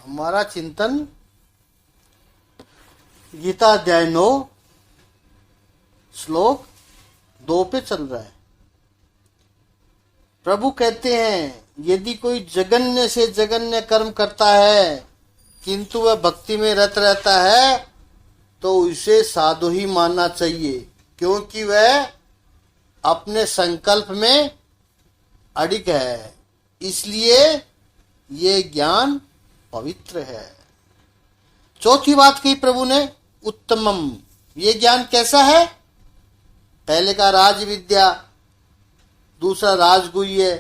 हमारा चिंतन गीता अध्याय 9 श्लोक 2 पे चल रहा है। प्रभु कहते हैं यदि कोई जघन्य से जघन्य कर्म करता है किंतु वह भक्ति में रत रहता है तो उसे साधु ही मानना चाहिए, क्योंकि वह अपने संकल्प में अडिग है, इसलिए ये ज्ञान पवित्र है। चौथी बात कही प्रभु ने, उत्तमम। ये ज्ञान कैसा है? पहले का राज विद्या, दूसरा राजगुह्य,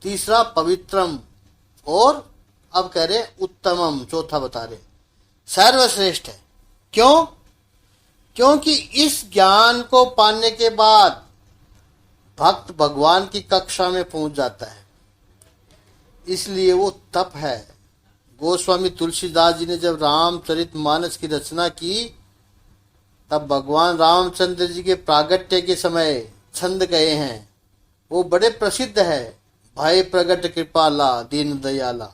तीसरा पवित्रम, और अब कह रहे उत्तमम, चौथा बता रहे सर्वश्रेष्ठ है। क्यों? क्योंकि इस ज्ञान को पाने के बाद भक्त भगवान की कक्षा में पहुंच जाता है, इसलिए वो तप है। गोस्वामी तुलसीदास जी ने जब रामचरितमानस की रचना की तब भगवान रामचंद्र जी के प्रागट्य के समय छंद गए हैं, वो बड़े प्रसिद्ध है। भय प्रगट कृपाला दीन दयाला,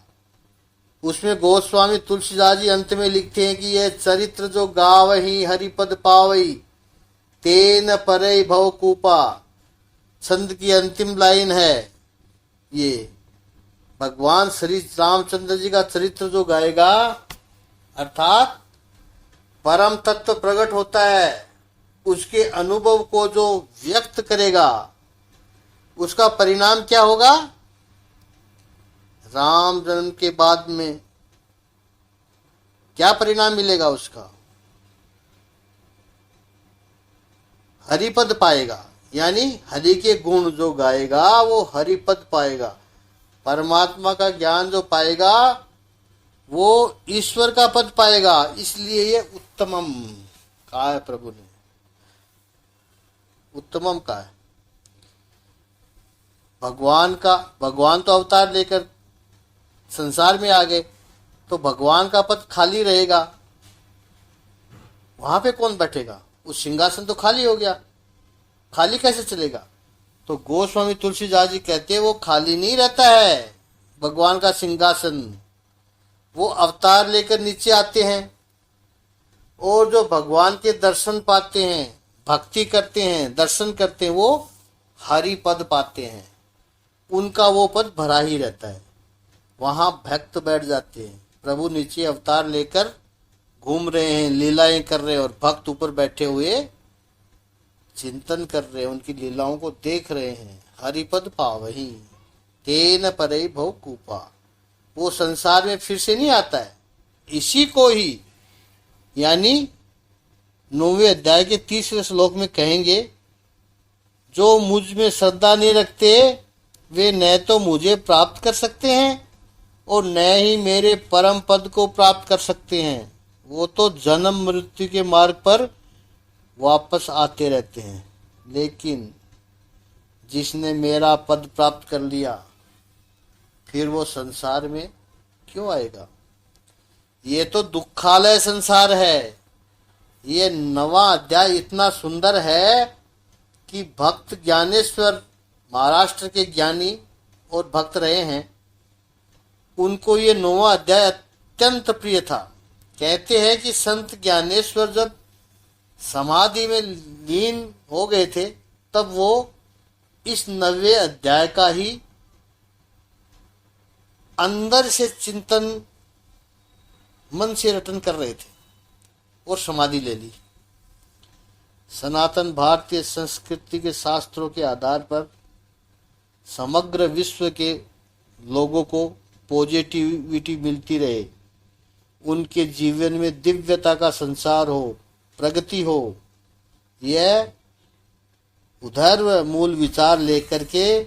उसमें गोस्वामी तुलसीदास जी अंत में लिखते हैं कि यह चरित्र जो गावही हरिपद पावई तेन परे भव कूपा। छंद की अंतिम लाइन है ये, भगवान श्री रामचंद्र जी का चरित्र जो गाएगा अर्थात परम तत्व प्रकट होता है, उसके अनुभव को जो व्यक्त करेगा उसका परिणाम क्या होगा? राम जन्म के बाद में क्या परिणाम मिलेगा उसका? हरिपद पाएगा, यानी हरि के गुण जो गाएगा वो हरिपद पाएगा। परमात्मा का ज्ञान जो पाएगा वो ईश्वर का पद पाएगा, इसलिए ये उत्तमम कहा है प्रभु ने। उत्तमम का है भगवान तो अवतार लेकर संसार में आ गए, तो भगवान का पद खाली रहेगा, वहां पे कौन बैठेगा? उस सिंहासन तो खाली हो गया, खाली कैसे चलेगा? तो गोस्वामी तुलसीदास जी कहते हैं वो खाली नहीं रहता है भगवान का सिंहासन। वो अवतार लेकर नीचे आते हैं और जो भगवान के दर्शन पाते हैं, भक्ति करते हैं, दर्शन करते हैं, वो हरि पद पाते हैं, उनका वो पद भरा ही रहता है। वहां भक्त बैठ जाते हैं, प्रभु नीचे अवतार लेकर घूम रहे हैं, लीलाएं कर रहे हैं, और भक्त ऊपर बैठे हुए चिंतन कर रहे हैं, उनकी लीलाओं को देख रहे हैं। हरिपद पावही तेन परे भव कूपा। वो संसार में फिर से नहीं आता है, इसी को ही यानी 9वें अध्याय के 30वें श्लोक में कहेंगे, जो मुझ में श्रद्धा नहीं रखते वे न तो मुझे प्राप्त कर सकते हैं और न ही मेरे परम पद को प्राप्त कर सकते हैं। वो तो जन्म मृत्यु के मार्ग पर वापस आते रहते हैं, लेकिन जिसने मेरा पद प्राप्त कर लिया फिर वो संसार में क्यों आएगा? ये तो दुखालय संसार है। ये 9वां अध्याय इतना सुंदर है कि भक्त ज्ञानेश्वर महाराष्ट्र के ज्ञानी और भक्त रहे हैं, उनको ये 9वां अध्याय अत्यंत प्रिय था। कहते हैं कि संत ज्ञानेश्वर जब समाधि में लीन हो गए थे तब वो इस 9वें अध्याय का ही अंदर से चिंतन मन से रटन कर रहे थे और समाधि ले ली। सनातन भारतीय संस्कृति के शास्त्रों के आधार पर समग्र विश्व के लोगों को पॉजिटिविटी मिलती रहे, उनके जीवन में दिव्यता का संसार हो, प्रगति हो, यह उधर मूल विचार लेकर के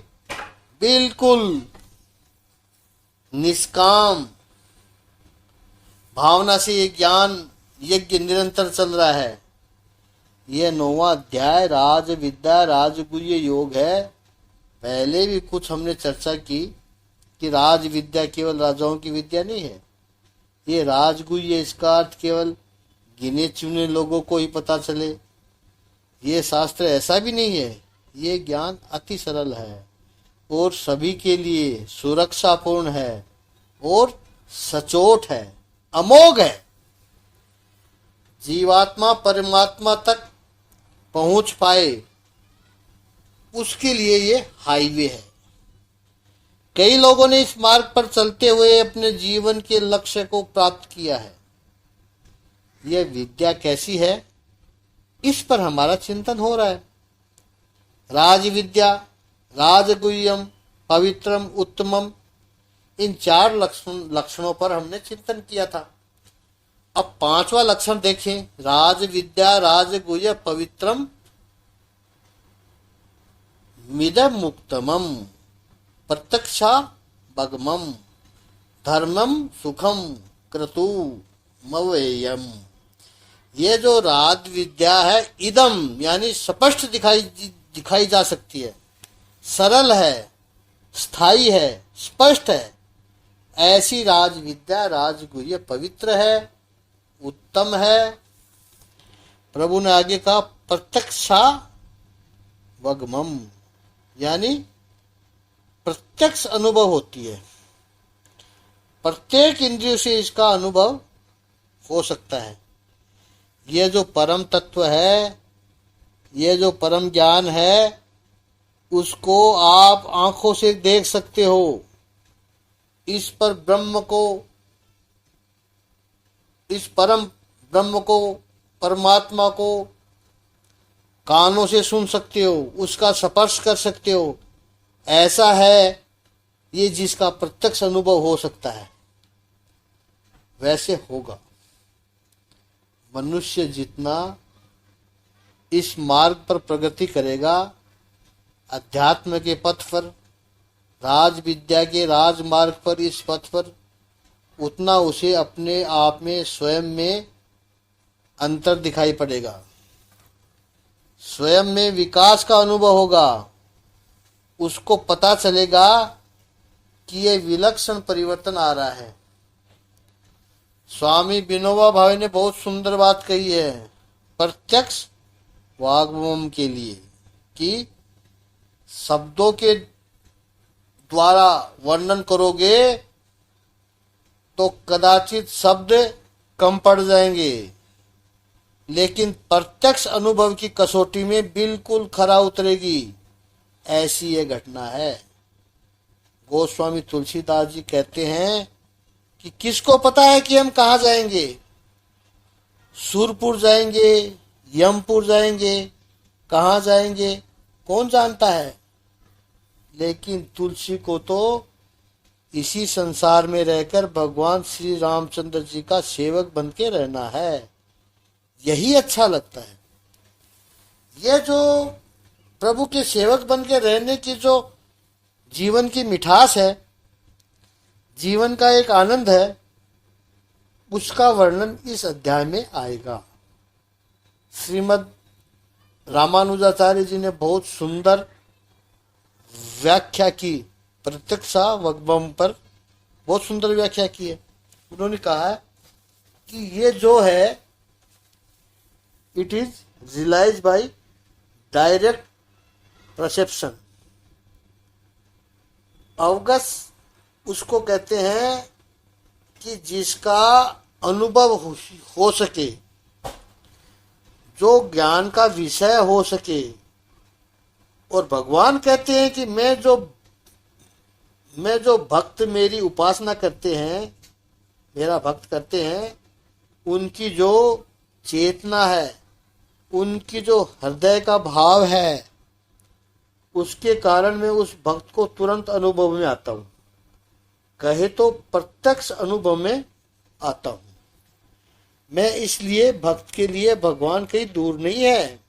बिल्कुल निष्काम भावना से ये ज्ञान यज्ञ निरंतर चल रहा है। यह 9वां अध्याय राज विद्या राजगुह्य योग है। पहले भी कुछ हमने चर्चा की कि राज विद्या केवल राजाओं की विद्या नहीं है। ये राजगुह्य इसका अर्थ केवल गिने चुने लोगों को ही पता चले, ये शास्त्र ऐसा भी नहीं है। ये ज्ञान अति सरल है और सभी के लिए सुरक्षापूर्ण है और सचोट है, अमोघ है। जीवात्मा परमात्मा तक पहुंच पाए उसके लिए ये हाईवे है। कई लोगों ने इस मार्ग पर चलते हुए अपने जीवन के लक्ष्य को प्राप्त किया है। यह विद्या कैसी है, इस पर हमारा चिंतन हो रहा है। राज विद्या, राजगुह्यम, पवित्रम, उत्तमम, इन 4 लक्षणों पर हमने चिंतन किया था। अब 5वां लक्षण देखें। राज विद्या, राजगुह्य, पवित्रम, मिदम मुक्तमम, प्रत्यक्षा भगमम, धर्मम सुखम, क्रतु मवेयम। ये जो राज विद्या है, इदम यानी स्पष्ट दिखाई जा सकती है, सरल है, स्थायी है, स्पष्ट है। ऐसी राज विद्या राजगुह्य पवित्र है, उत्तम है। प्रभु ने आगे कहा प्रत्यक्षा वगमम, यानी प्रत्यक्ष अनुभव होती है। प्रत्येक इंद्रियों से इसका अनुभव हो सकता है। यह जो परम तत्व है, यह जो परम ज्ञान है, उसको आप आंखों से देख सकते हो। इस पर ब्रह्म को, इस परम ब्रह्म को, परमात्मा को कानों से सुन सकते हो, उसका स्पर्श कर सकते हो। ऐसा है ये जिसका प्रत्यक्ष अनुभव हो सकता है। वैसे होगा। मनुष्य जितना इस मार्ग पर प्रगति करेगा, अध्यात्म के पथ पर, राज विद्या के राजमार्ग पर, इस पथ पर, उतना उसे अपने आप में, स्वयं में अंतर दिखाई पड़ेगा। स्वयं में विकास का अनुभव होगा। उसको पता चलेगा कि ये विलक्षण परिवर्तन आ रहा है। स्वामी विनोबा भावे ने बहुत सुंदर बात कही है प्रत्यक्ष वाग्मम के लिए, कि शब्दों के द्वारा वर्णन करोगे तो कदाचित शब्द कम पड़ जाएंगे, लेकिन प्रत्यक्ष अनुभव की कसौटी में बिल्कुल खरा उतरेगी। ऐसी ये घटना है। गोस्वामी तुलसीदास जी कहते हैं कि किसको पता है कि हम कहाँ जाएंगे, सुरपुर जाएंगे, यमपुर जाएंगे, कहाँ जाएंगे, कौन जानता है। लेकिन तुलसी को तो इसी संसार में रहकर भगवान श्री रामचंद्र जी का सेवक बन के रहना है। यही अच्छा लगता है। यह जो प्रभु के सेवक बन के रहने की जो जीवन की मिठास है, जीवन का एक आनंद है, उसका वर्णन इस अध्याय में आएगा। श्रीमद् रामानुजाचार्य जी ने बहुत सुंदर व्याख्या की, प्रत्यक्षा वगमम पर बहुत सुंदर व्याख्या की है। उन्होंने कहा है कि ये जो है, it is realize by direct perception. अवगत उसको कहते हैं कि जिसका अनुभव हो सके, जो ज्ञान का विषय हो सके। और भगवान कहते हैं कि मैं जो भक्त मेरी उपासना करते हैं, मेरा भक्त करते हैं, उनकी जो चेतना है, उनकी जो हृदय का भाव है, उसके कारण मैं उस भक्त को तुरंत अनुभव में आता हूँ। कहे तो प्रत्यक्ष अनुभव में आता हूँ। मैं इसलिए भक्त के लिए भगवान कहीं दूर नहीं है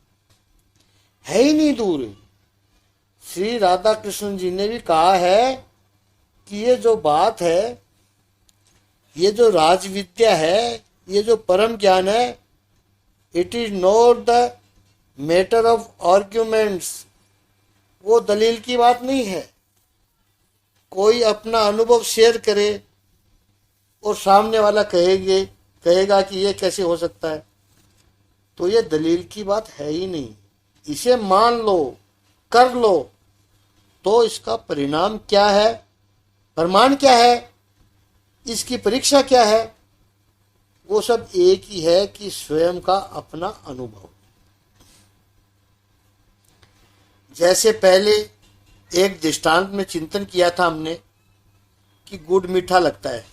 ही नहीं दूर। श्री राधा कृष्ण जी ने भी कहा है कि ये जो बात है, ये जो राज विद्या है, ये जो परम ज्ञान है, it is not the matter of arguments. वो दलील की बात नहीं है। कोई अपना अनुभव शेयर करे और सामने वाला कहेगा कि ये कैसे हो सकता है, तो ये दलील की बात है ही नहीं। इसे मान लो, कर लो, तो इसका परिणाम क्या है, प्रमाण क्या है, इसकी परीक्षा क्या है? वो सब एक ही है कि स्वयं का अपना अनुभव। जैसे पहले एक दृष्टांत में चिंतन किया था हमने कि गुड़ मीठा लगता है।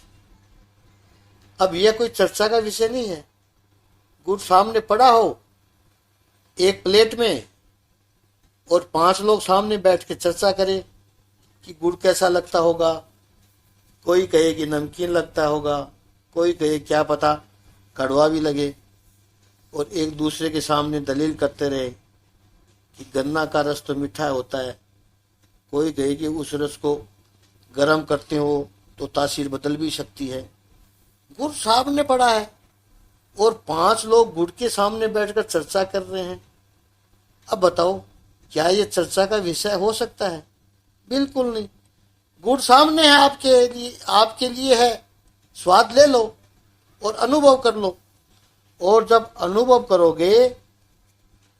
अब यह कोई चर्चा का विषय नहीं है। गुड़ सामने पड़ा हो एक प्लेट में और 5 लोग सामने बैठ के चर्चा करें कि गुड़ कैसा लगता होगा। कोई कहे कि नमकीन लगता होगा, कोई कहे क्या पता कड़वा भी लगे, और एक दूसरे के सामने दलील करते रहे कि गन्ना का रस तो मीठा होता है। कोई कहे कि उस रस को गर्म करते हो तो तासीर बदल भी सकती है। गुड़ सामने पड़ा है और 5 लोग गुड़ के सामने बैठकर चर्चा कर रहे हैं। अब बताओ, क्या ये चर्चा का विषय हो सकता है? बिल्कुल नहीं। गुड़ सामने है, आपके लिए है, स्वाद ले लो और अनुभव कर लो। और जब अनुभव करोगे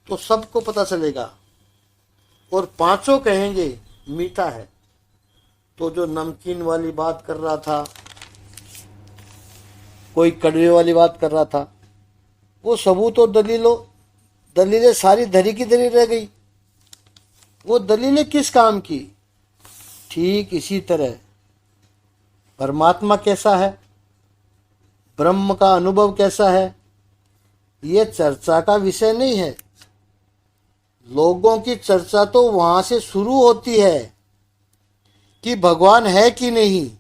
तो सबको पता चलेगा और 5 कहेंगे मीठा है। तो जो नमकीन वाली बात कर रहा था, कोई कड़वे वाली बात कर रहा था, वो सबूत और दलीलें सारी धरी की धरी रह गई। वो दलीलें किस काम की? ठीक इसी तरह परमात्मा कैसा है, ब्रह्म का अनुभव कैसा है, ये चर्चा का विषय नहीं है। लोगों की चर्चा तो वहां से शुरू होती है कि भगवान है कि नहीं।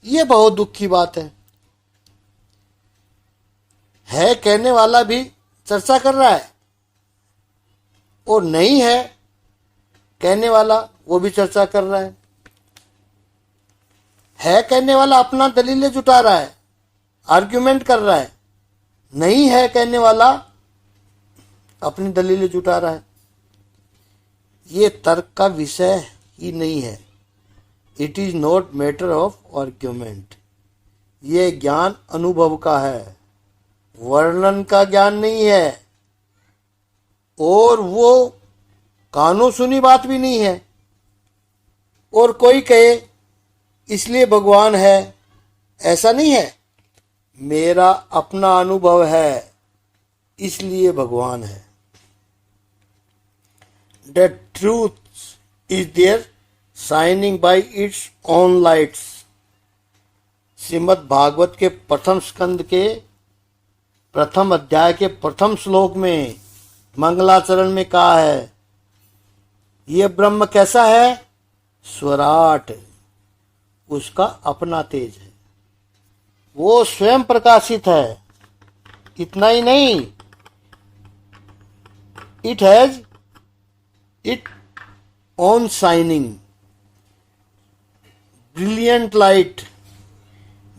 ये बहुत दुख की बात है कहने वाला भी चर्चा कर रहा है, और नहीं है कहने वाला वो भी चर्चा कर रहा है कहने वाला अपना दलीलें जुटा रहा है, आर्ग्यूमेंट कर रहा है। नहीं है कहने वाला अपनी दलीलें जुटा रहा है। ये तर्क का विषय ही नहीं है। It is not matter of argument. ये ज्ञान अनुभव का है, वर्णन का ज्ञान नहीं है, और वो कानों सुनी बात भी नहीं है। और कोई कहे इसलिए भगवान है, ऐसा नहीं है। मेरा अपना अनुभव है इसलिए भगवान है। The truth is there shining by its own lights. Shrimad Bhagavat के प्रथम स्कंद के प्रथम अध्याय के प्रथम श्लोक में मंगलाचरण में कहा है, ये ब्रह्म कैसा है? स्वराट, उसका अपना तेज है, वो स्वयं प्रकाशित है। इतना ही नहीं, it has it own shining brilliant light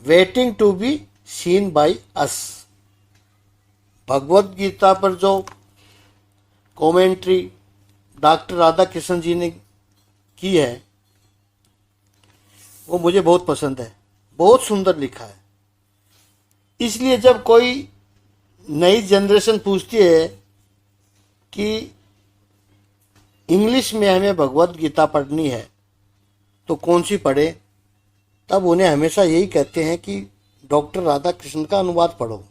waiting to be seen by us. Bhagavad Gita पर जो कमेंट्री डॉक्टर राधा कृष्ण जी ने की है वो मुझे बहुत पसंद है, बहुत सुंदर लिखा है। इसलिए जब कोई नई जनरेशन पूछती है कि इंग्लिश में हमें भगवत गीता पढ़नी है तो कौन सी पढ़े, तब उन्हें हमेशा यही कहते हैं कि डॉक्टर राधा कृष्ण का अनुवाद पढ़ो।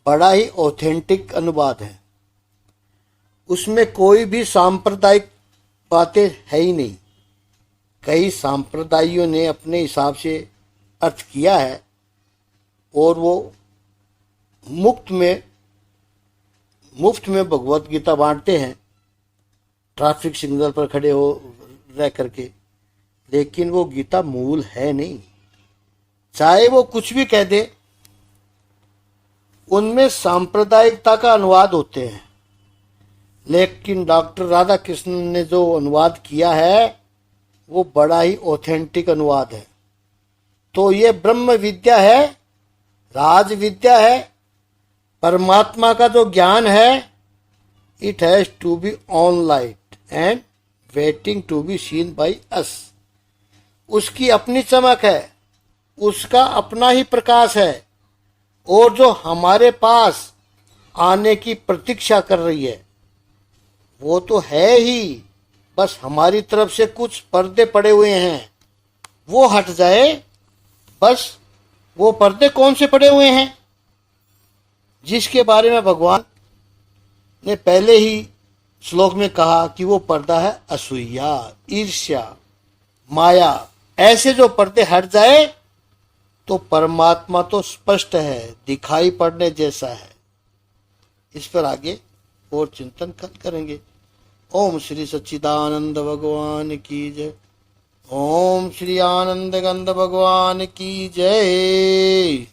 बड़ा ही ऑथेंटिक अनुवाद है, उसमें कोई भी सांप्रदायिक बातें है ही नहीं। कई सांप्रदायियों ने अपने हिसाब से अर्थ किया है और वो मुफ्त में भगवत गीता बांटते हैं ट्रैफिक सिग्नल पर खड़े हो रह करके, लेकिन वो गीता मूल है नहीं। चाहे वो कुछ भी कह दे, उनमें सांप्रदायिकता का अनुवाद होते हैं। लेकिन डॉक्टर राधा कृष्ण ने जो अनुवाद किया है वो बड़ा ही ऑथेंटिक अनुवाद है। तो ये ब्रह्म विद्या है, राज विद्या है, परमात्मा का जो ज्ञान है, it has to be on light and waiting to be seen by us. उसकी अपनी चमक है, उसका अपना ही प्रकाश है, और जो हमारे पास आने की प्रतीक्षा कर रही है वो तो है ही, बस हमारी तरफ से कुछ पर्दे पड़े हुए हैं, वो हट जाए बस वो पर्दे कौन से पड़े हुए हैं जिसके बारे में भगवान ने पहले ही श्लोक में कहा कि वो पर्दा है असूया, ईर्ष्या, माया। ऐसे जो पर्दे हट जाए तो परमात्मा तो स्पष्ट है, दिखाई पड़ने जैसा है। इस पर आगे और चिंतन करेंगे। ओम श्री सच्चिदानंद भगवान की जय। ओम श्री आनंद गंध भगवान की जय।